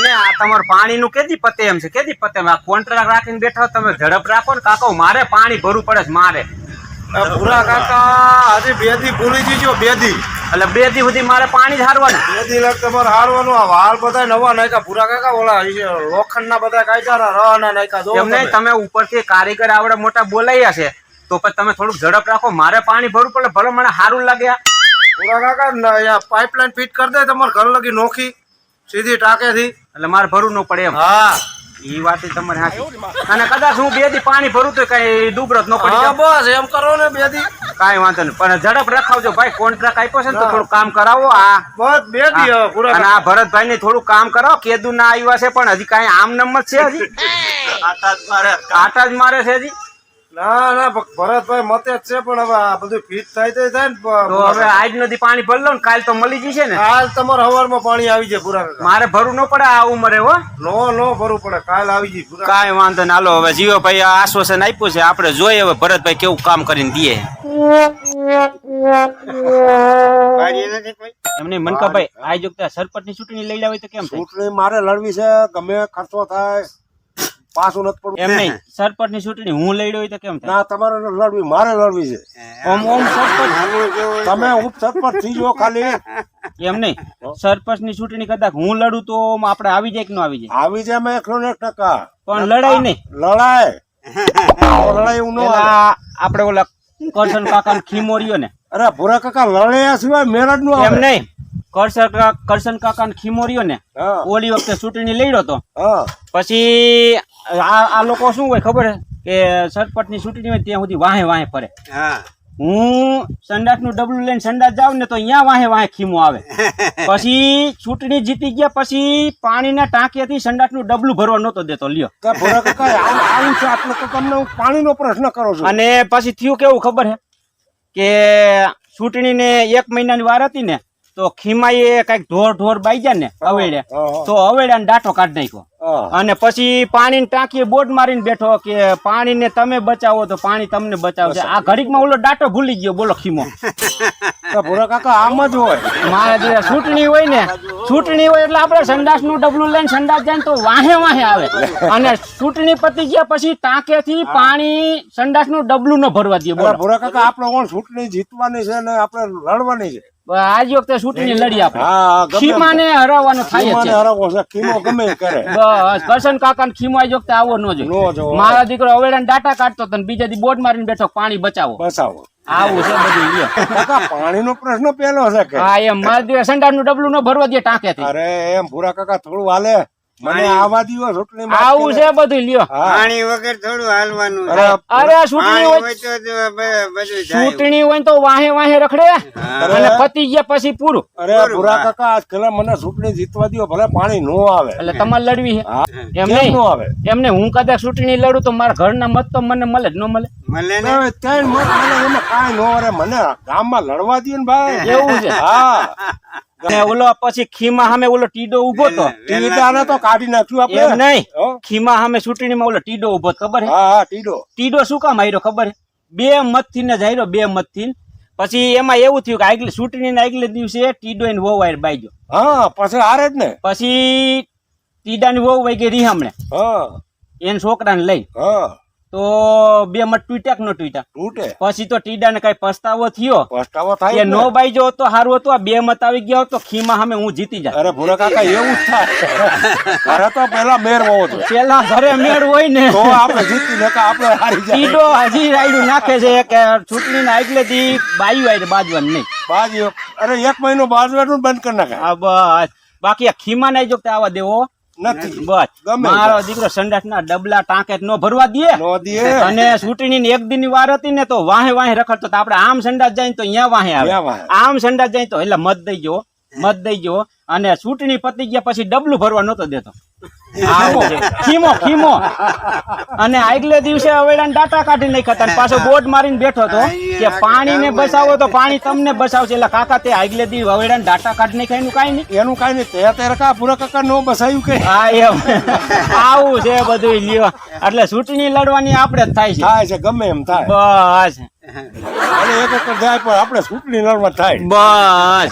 એમને આ તમારું પાણીનું કેદી પતે એમ છે, કેદી પતે એમ? આ કોન્ટ્રાક્ટ રાખીને બેઠા તમે ઝડપ રાખો ને કાકો, મારે પાણી ભરવું પડે છે મારે. ભૂરા કાકા હજી 2 દી ભૂલી જજો, 2 દી એટલે 2 દી સુધી મારે પાણી જ હારવાનું. 2 દી લાગ તમારે હારવાનું. આ વાળ બધા નવા નાખ્યા ભૂરા કાકા, ઓલા લોખંડના બધા કાયદા રવાના નાખ્યા. એમ નહીં, તમે ઉપરથી કારીગર આવડે મોટા બોલાયા છે તો પછી તમે થોડુંક ઝડપ રાખો, મારે પાણી ભરવું પડે. ભલે મને સારું લાગે. ભૂરા કાકા પાઇપલાઇન ફિટ કરી દે તમારે ઘર લગી નોખી સીધી ટાંકેથી, એટલે મારે ભરવું ન પડે એમ. હા એ વાત તમારે સાચી. અને કદાચ હું 2 દી પાણી ભરું તો કઈ દુબરત ન પડી જાય. બસ એમ કરો ને 2 દી, કાંઈ વાંધો નહીં, પણ ઝડપ રખાવજો ભાઈ. કોન્ટ્રાક્ટ આપ્યો છે ને તો થોડું કામ કરાવો. આ બસ 2 દી પૂરા. અને આ ભરતભાઈ ને થોડું કામ કરાવો. કેદુ ના આવ્યા છે પણ હજી કાંઈ આમ નંબર છે, હજી આટા જ મારે છે હજી. ના ના ભરતભાઈ મતે જ છે, પણ હવે આ બધું ફિટ થાય ને તો હવે આજ નથી પાણી ભરી લો ને, કાલ તો મળી જશે ને. કાલ તમારે સવારમાં પાણી આવી જાય પૂરા કાકા. મારે ભરવું ન પડે આ ઉંમરે. હો નો ભરવું પડે, કાલ આવી જાય પૂરા. કાંઈ વાંધો ને. હાલો હવે જીવોભાઈ આશ્વાસન આપ્યું છે, આપણે જોઈએ હવે ભરતભાઈ કેવું કામ કરીને દે. એમને મનકાભાઈ આ જો સરપંચ ની ચૂંટણી લઈ લાવી તો કેમ થાય? ચૂંટણી મારે લડવી છે, ગમે ખર્ચો થાય પાછું નથી પડવું. એમ નહીં, સરપંચ ની ચૂંટણી હું લઈ લઉં તો કેમ થાય? ના તમારે લડવી, મારે લડવી છે. ઓમ સરપંચ તમે ઉપ સરપંચ થઈ જો ખાલી. એમ નહીં, સરપંચ ની ચૂંટણી કદાચ હું લડું તો આપણે આવી જાય કે ન આવી જાય? આવી જાય મેં 101%. પણ લડાઈ નહીં. લડાય એવું ન પેલા આપણે ઓલા કરશન કાકા ખીમોરીઓ ને, અરે ભૂરા કાકા લડ્યા સિવાય મેરજ નું એમ નહીં, કરશન કાકા ખીમોરીઓ ને ઓલી વખતે ચૂંટણી લડ્યો તો. પછી આ લોકો શું હોય ખબર કે સરપંચ ની ચૂંટણી હોય ત્યાં સુધી વાહે વાહે ફરે. હું સંડાસ નું ડબલું લઈને સંડાસ જાઉં ને તો અહીંયા વાહે વાહે ખીમો આવે. પછી ચૂંટણી જીતી ગયા પછી પાણીના ટાંકીથી સંડાસ નું ડબલું ભરવા નતો દેતો. લ્યો પાણી નો પ્રશ્ન કરો છો. અને પછી થયું કેવું ખબર હે કે ચૂંટણી ને 1 મહિનાની વાર હતી ને તો ખીમાએ કઈક ઢોર બાઈજા ને અવેડે તો અવેડા ને ડાટો કાઢી નાખ્યો. અને પછી પાણી ટાંકીએ બોર્ડ મારીને બેઠો કે પાણી ને તમે બચાવો તો પાણી તમને બચાવશે. આ ઘડીકમાં ઓલો ડાટો ભૂલી ગયો. બોલો ખીમો. ભૂરા કાકા આમ જ હોય. મારા જે ચૂંટણી હોય ને, ચૂંટણી હોય એટલે આપડે સંડાસ નું ડબલું લઈને સંડાસ જાય તો વાહે વાહે આવે. અને ચૂંટણી પતી ગયા પછી ટાંકે થી પાણી સંડાસ નું ડબલું ન ભરવા દે. બોલો ભૂરા કાકા આપણે કોણ ચૂંટણી જીતવાની છે ને આપણે લડવાની છે. આજ વખતે ચૂંટણી લડી આપણે. ખીમાને હરાવવાનો થાય છે. ખીમો ગમે કરે. બસ કરશન કાકા ને ખીમો આજ વખતે આવો ન જોઈએ. મારા દીકરો અવેડા ડાટા કાઢતો હતો બીજા દી બોર્ડ મારીને બેઠો પાણી બચાવો. આવું છે બધું. પાણી નો પ્રશ્ન પેલો છે કે હા એમ મારા સંડાસ નું ડબલું ન ભરવા દે ટાંકે થી. અરે એમ ભૂરા કાકા થોડું હાલે. મને આવા દિવસ આવું છે બધું. લ્યો પાણી વગર થોડું હાલવાનું. અરે ચૂંટણી હોય તો વાહે વાહે રખડે અને પતી ગયા પછી પૂરું. અરે ભૂરા કાકા આજકાલ મને ચૂંટણી જીતવા દો, ભલે પાણી નો આવે એટલે તમારે લડવી છે. એમ નહીં આવે. એમને હું કદાચ ચૂંટણી લડું તો મારા ઘરના મત તો મને મળે જ ન મળે. ત્રણ મત મળે એમાં કાંઈ નો અરે મને ગામમાં લડવા દે ને ભાઈ. એવું છે. હા ઓલો પછી ખીમા સામે ઓલો ટીડો ઉભો તો ટીડાને તો કાઢી નાખ્યું આપણે. એમ નહીં, ખીમા સામે ચૂંટણીમાં ઓલો ટીડો ઉભો ખબર હે? હા ટીડો શું કામ આવ્યો ખબર હે? 2 મત થી ને જાયરો, 2 મત થી. પછી એમાં એવું થયું કે આગલે ચૂંટણી ના આગલે દિવસે ટીડો એને વહુ વાયર બાઈજો. હા પછી હારે જ ને. પછી ટીડાની વહુ વહી ગઈ રીહામણે એને છોકરાને લઈ. તો 2 મત તૂટ્યા કે ન તૂટ્યા? પછી તો ટીડાને કઈ પસ્તાવો થયો. નો બાઈજો તો સારું હતું. આ 2 મત આવી ગયા તો ખીમા સામે હું જીતી જાય. અરે ભૂરા કાકા એવું જ થાય. અરે તો પેલા મેર હોવો તો પેલા ઘરે મેળ હોય ને તો આપણે જીતી નકા આપણે હારી જાય. ટીડો હજી રાયડું નાખે છે કે ચૂંટણી ના આગલે થી બાયું આય બાજવાનું નહીં. બાજુ અરે 1 મહિનો બાજવાનું બંધ કરી નાખે. બસ બાકી આ ખીમા ના જો આવા દેવો નથી. બસ મારો દીકરો સંડાસ ના ડબલા ટાંકે ન ભરવા દે. અને ચૂંટણી ની 1 દિન ની વાર હતી ને તો વાહે વાહે રખડતો. આપડે આમ સંડાસ જાય તો અહીંયા વાહે આવે, આમ સંડાસ જાય તો એટલે મત દઈ ગયો. અને ચૂંટણી પતી ગયા પછી ડબલું ભરવા નતો દેતો. ખીમો અને આગલે દિવસે અવેડા ડાટા કાઢી નાખ્યા. પાછો બોર્ડ મારીને બેઠો હતો કે પાણી ને બચાવો તો પાણી તમને બચાવશે. એટલે કાકા તે આગલે દિવસ અવેડા ડાટા કાઢી નાખ્યા. એનું કઈ નહીં. તે ભૂરા કાકા નો બસાયું કે. હા એમ આવું છે બધું. લ્યો એટલે ચૂંટણી લડવાની આપણે જ થાય છે. ગમે એમ થાય. બસ એક જાય પણ આપણે ચૂંટણી લડવા થાય. બસ.